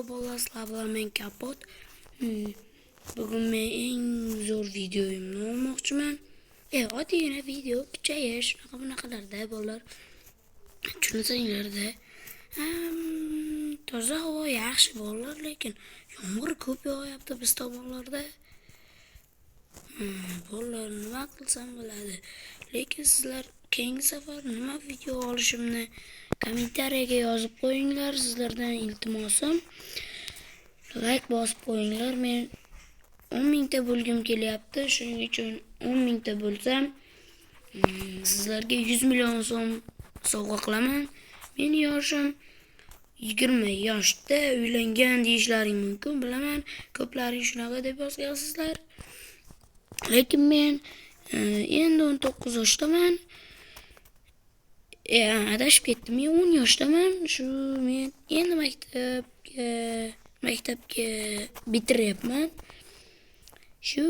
Sizlar bilan men Kapot. Bugun men eng zo'r videoyimni olmoqchiman. Oddiygina video, kuchayish, bunaqalarda bolalar. Tushunasizlarda. Toza havo yaxshi bolalar, lekin yomg'ir ko'p yog'yapti biz tomonlarda. Bolalar nima qilsam bo'ladi? Lekin sizlar keyingi safar nima video olishimni kommentariyaga yozib qo'yinglar. Sizlardan iltimosim like bosib qo'yinglar. Men 10 mingta bo'lgim kelyapti. Shuning uchun 10 mingta bo'lsam sizlarga 100 million so'm sovg'a qilaman. Men yoshim 20 yoshda uylangan deyishlaring mumkin, bilaman. Ko'plaring shunaqa deb yozgansizlar. Lekin men endi 19 yoshdaman. Adashib ketdim. Men 10 yoshdaman. Shu men endi maktabga bitiryapman. Shu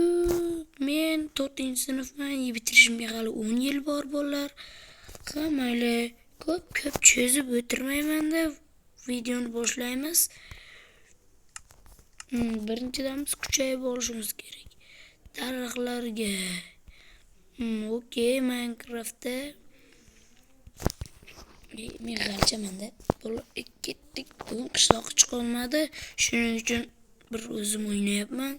men 4-sinfman, bitirishimga hali 10 yil bor bolalar. Mayli, ko'p cho'zib o'tirmayman-da, videoni boshlaymiz. Birinchidan biz kuchayib olishimiz kerak. Daraxtlarga. Okey, Minecraftda men g'alchamanda ketdik. Bugun qishloqqa chiqolmadi. Shuning uchun bir o'zim o'ynayapman.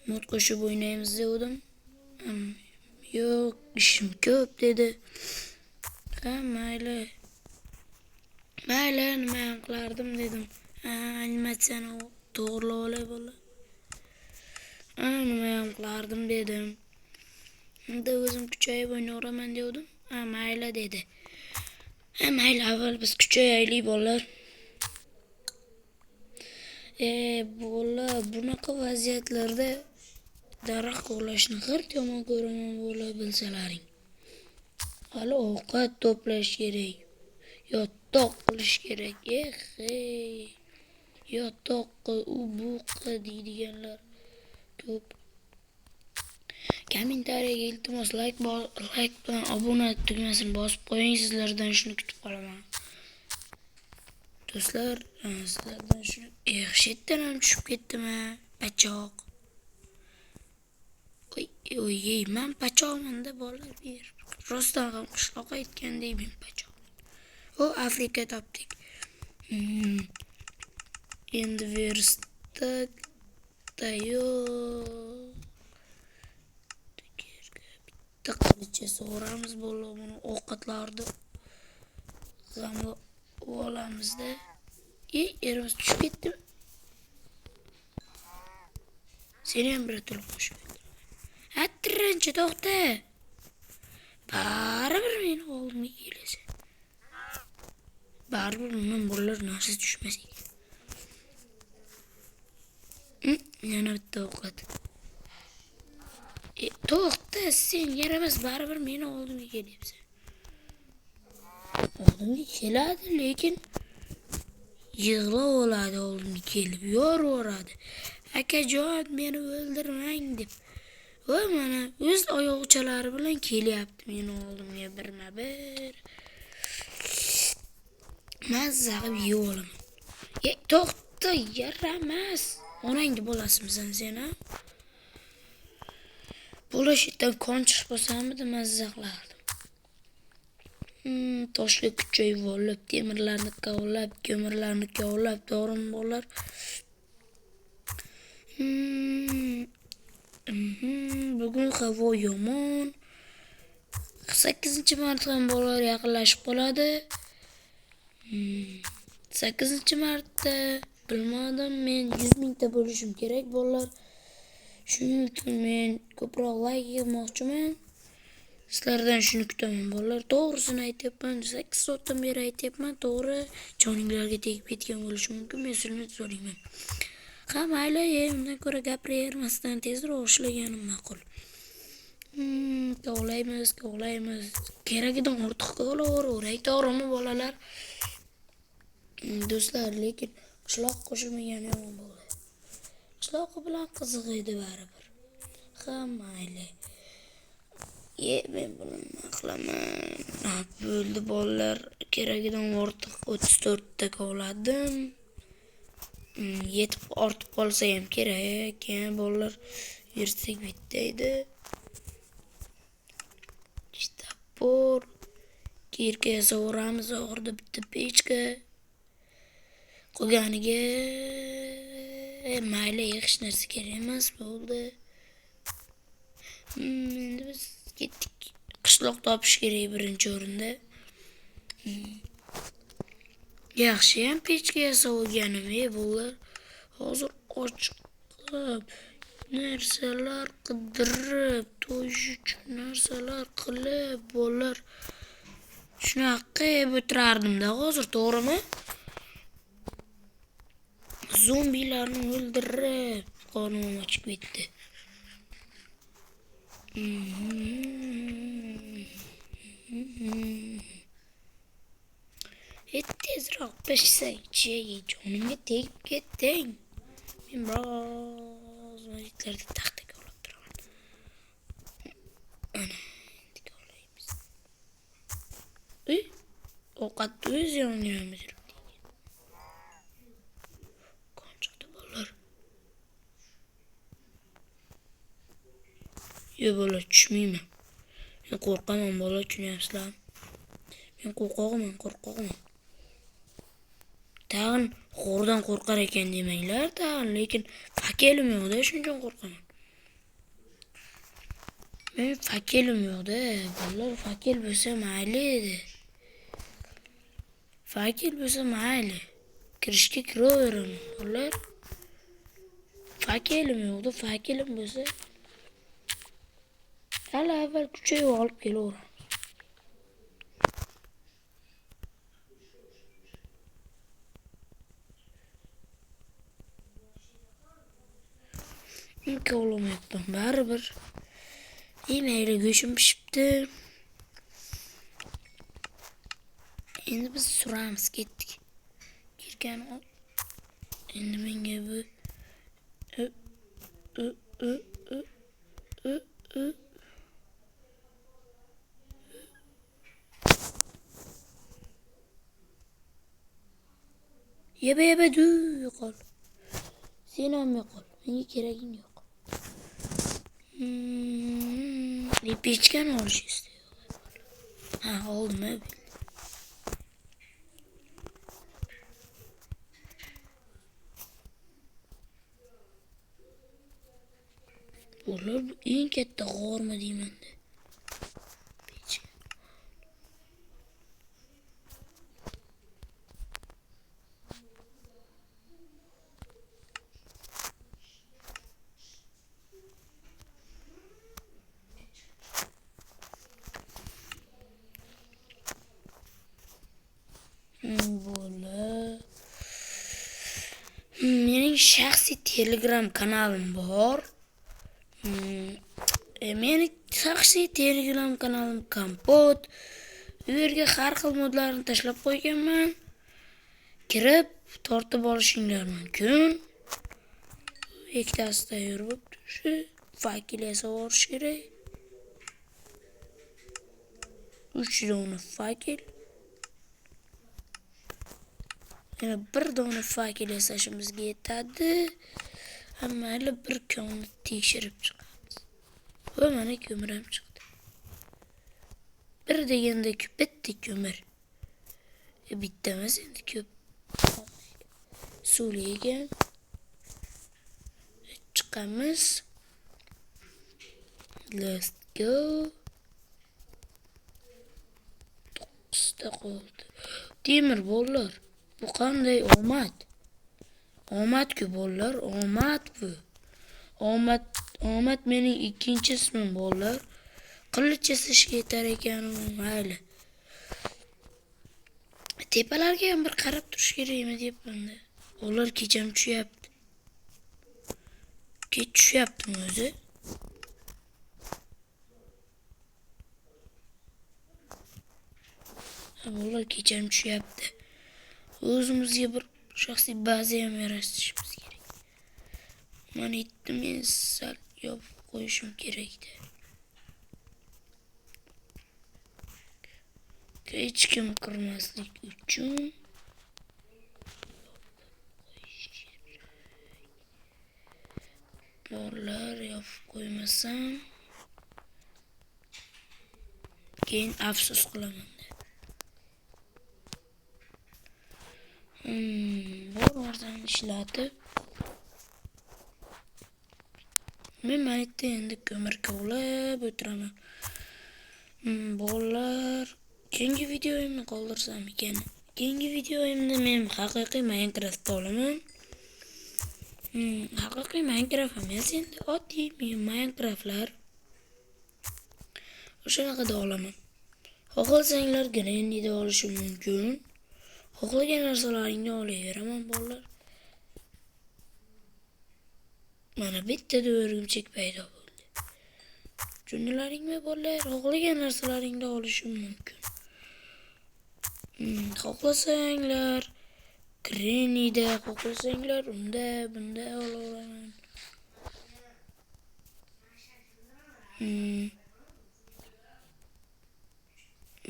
Mod qo'shib o'ynaymiz dedim. Yo'q, ishim ko'p dedi. Mayli, nima ham qilardim dedim. Animatsiyani to'g'rilab olay bo'lar. Nima ham qilardim dedim. Endi o'zim kuchayib o'ynayveraman dedim. Mayli dedi. Mayli, avval biz kuchayaylik bolalar. Bolalar, bunaqa vaziyatlarda daraxt qo'llashni g'irt yomon ko'raman bolalar, bilsalaring. Hali ovqat to'plash kerak. Yotoq qilish kerak. Yotoqqa u buqa deydiganlar ko'p. Kommentariyaga iltimos like bilan obuna tugmasini bosib qo'ying. Sizlardan shuni kutib qolaman. Do'stlar, sizlardan shuni shetdan ham tushib ketdim-a, pachoq. Oy, men pachoqman-da bolalar, rostdan ham qishloqqa aytgandek men pachoq. Afrika topdik. Endi verstak tayyor. Bitta qilichcha sug'uramiz bolalar, buni ovqatlarni g'amla olamizda. Erimiz tushib ketdi. Seni ham bir turib qo'shib. Attirinchi to'xta. Baribir meni oldimga kelasa. Baribir men bolalar narsa tushmas ekan. Yana bitta ovqat. To'xta, sen yaramas, baribir meni oldimga kelyapsan. Oldimga keladi, lekin yig'lab oladi, oldimga kelib yorvoradi. Akajon, meni o'ldirmang deb. Mana o'z oyoqchalari bilan kelyapti meni oldimga birma-bir. Mazza qilib yeb olaman. To'xta, yaramas. Onangni bolasimisan sen, ha? Bo'lashdan qon chiqib qolsamidi mazza qilardim. Toshga kuchayib olib, temirlarni kavlab, ko'mirlarni kavlab, dorim bolalar. Bugun havo yomon. 8-marta ham bolalar yaqinlashib qoladi. 8-marta bilmadim, men 100 mingta bo'lishim kerak bolalar. Shuning uchun men ko'proq like yig'moqchiman. Sizlardan shuni kutaman bolalar. To'g'risini aytyapman, 8 soatdan beri aytyapman, to'g'ri. Joninglarga tegib ketgan bo'lishi mumkin, men sizlarni so'rayman. Mayli, undan ko'ra gapiravermasdan tezroq ishlaganim ma'qul. Kovlaymiz. Keragidan ortiq kovlaveray, to'g'rimi bolalar? Do'stlar, lekin qishloq qo'shilmagani yomon bo'ldi. Qishloq bilan qiziq edi baribir. Mayli. Men buni nima qilaman? Bo'ldi bolalar, keragidan ortiq 34 ta kovladim. yetib ortib qolsa ham kerak. Keyin bolalar yursak bitmaydi. Topor. Kirka yasaveramiz oxirida bitta pechka. Qolganiga mayli hech narsa kerak emas bo'ldi. Endi biz ketdik. Qishloq topish kerak birinchi o'rinda. Yaxshi ham pechka yasaganim bo'ldi. Hozir ochiqib narsalar qidirib, to'yish uchun narsalar qilib, bolalar shunaqa qilib o'tirardim-da hozir, to'g'rimi? Zombilarni o'ldirib, qornim ochib ketdi. Tezroq pishsa-chi, jonimga tegib ketding. Men biroz vaqtlarda taxtaga olib turaman. Ana, endi olaymiz. Ovqatni o'zi yonmaymiz. Qanchaqda bolalar? Bola tushmayman. Men qo'rqaman, bola tushunyapsizlar. Men qo'rqoqman. Tag'in xo'rdan qo'rqar ekan demanglar, tag'in, lekin fakelim yo'q-da, shundan qo'rqaman. Men fakelim yo'q-da, bolalar fakel bo'lsa mayli edi. Fakel bo'lsa mayli. Kirishga kiraveraman, bolalar. Fakelim yo'q-da, fakelim bo'lsa hali avval kuchayib olib kelaveramiz. Kovlamayapman, baribir. Mayli, go'shim pishibdi. Endi biz suramiz, ketdik. Kirkani ol. Endi menga bu Yeba du yo'qol. Sen ham yo'qol. Menga keraging yo'q. Pechkani olish istiyor. Oldim. Ular eng katta g'ormi deyman-da. Mening shaxsiy Telegram kanalim bor. Mening shaxsiy Telegram kanalim Kompot. U yerga har xil modlarni tashlab qo'yganman. Kirib tortib olishinglar mumkin. Ikkitasi tayyor bo'libdi. Shu fakel yasavorish kerak. 3 dona fakel. Yana 1 dona fakel yasashimizga yetadi. Mayli, bir konni tekshirib chiqamiz. Va mana ko'mir ham chiqdi. Bir deganda bitta ko'mir. Bitta emas, endi ko'p. Suvliga chiqamiz. Let's go. 9 qoldi. Temir bolalar. Bu qanday omad? Omad-ku bolalar, omad bu. Omad mening ikkinchi ismim bolalar. Qilich yasashga yetar ekan, mayli. Tepalarga ham bir qarab turish kerakmi deyapman-da. Ular kecham tushyapti. Kech tushyaptimi o'zi? Ular kecham tushyapti. O'zimizga bir shaxsiy baza ham yaratishimiz kerak. Mana men sal yopib qo'yishim kerak-da. Hech kim kirmaslik uchun Bolalar yopib qo'ymasam keyin afsus qilaman. Bolalardan ishlatib men mana yerda endi ko'mir kovlab o'tiraman. Bolalar, keyingi videoyimni qoldirsam ekan. Keyingi videoyimda men haqiqiy Minecraft olaman. Haqiqiy Minecraft emas, endi oddiy Minecraftlar. O'shanaqada olaman. Xohlasanglar Granny'da olishim mumkin. Xohlagan narsalaringni olaveraman bolalar. Mana bittada o'rgimchak paydo bo'ldi. Tushundilaringmi bolalar? Xohlagan narsalaringni olishim mumkin. Xohlasanglar Granny'da, xohlasanglar unda, bunda olaveraman.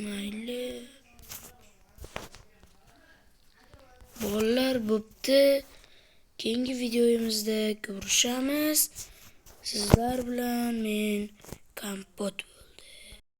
Mayli. Bolalar bo'pti. Keyingi videoyimizda ko'rishamiz. Sizlar bilan men Kompot